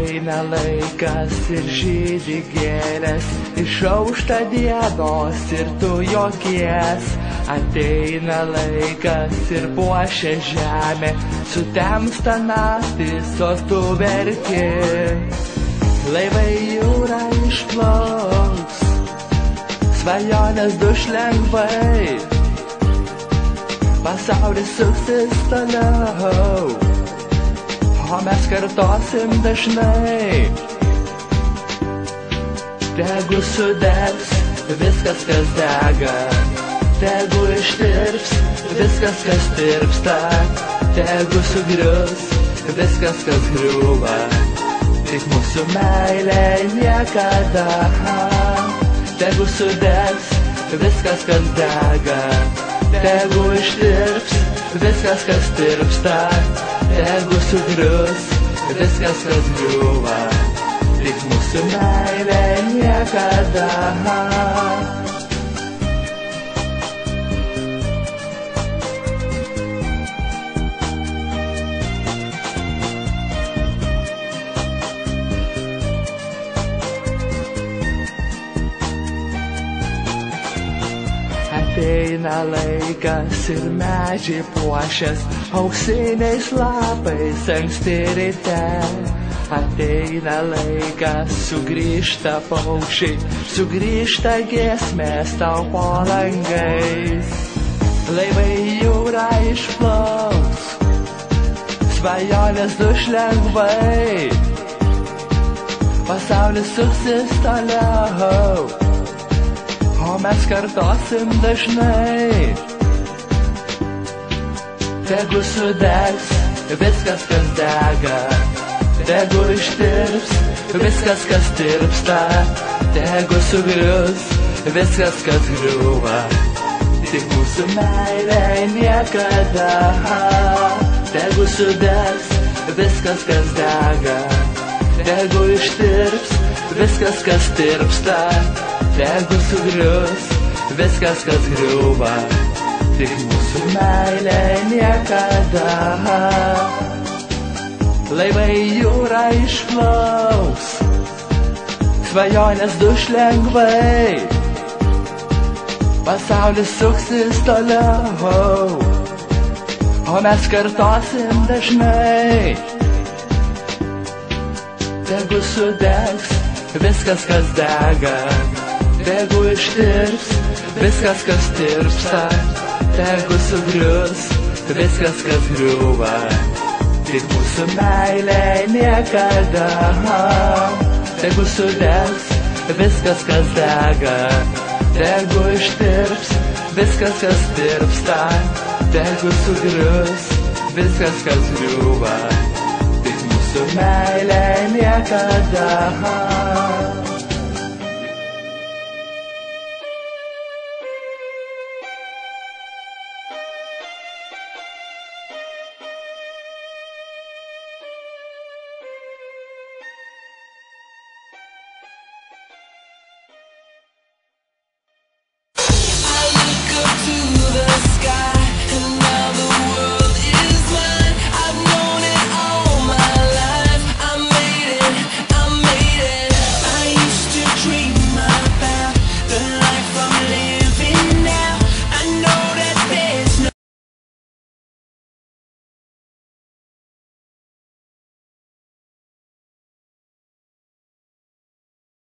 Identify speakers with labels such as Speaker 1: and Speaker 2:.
Speaker 1: Ateina laikas ir žydi gėlės, išaušta dienos ir tu jokies. Ateina laikas ir puošia žemė, sutemsta naktis, o tu verki. Laivai jūra išplauks, svajonės duš lengvai, pasaulis suksis toliau, o mes kartosim dažnai. Tegu sudegs viskas, kas dega, tegu ištirps viskas, kas tirpsta, tegu sugrius viskas, kas griūva, tik mūsų meilė niekada. Tegu sudegs viskas, kas dega, tegu ištirps viskas, kas tirpsta, tegu sugrius viskas, kas griūva, tik mūsų meilė niekada. Ateina laikas ir medžiai puošias auksiniais lapais anksti ryte. Ateina laikas, sugrįžta paukščiai, sugrįžta giesmės tau po langais. Laivai jūra išplauks, svajonės duš lengvai, pasaulis suksis toliau, o mes kartosim dažnai. Tegu sudegs viskas, kas dega, tegu ištirps viskas, kas tirpsta, tegu sugrius viskas, kas griūva, tik mūsų meilė niekada. Tegu sudegs viskas, kas dega, tegu ištirps viskas, kas tirpsta, tegu sugrius viskas, kas griūva, tik mūsų meilė niekada. Laivai jūra išplauks, svajonės duš lengvai, pasaulis suksis toliau, o mes kartosim dažnai. Tegu sudegs viskas, kas dega, tegu ištirps viskas, kas tirpsta, tegu sugrius viskas, kas griūva, tik mūsų meilė niekada. Tegu sudegs viskas, kas dega, tegu ištirps viskas, kas tirpsta, tegu sugrius viskas, kas griūva, tik mūsų meilė niekada.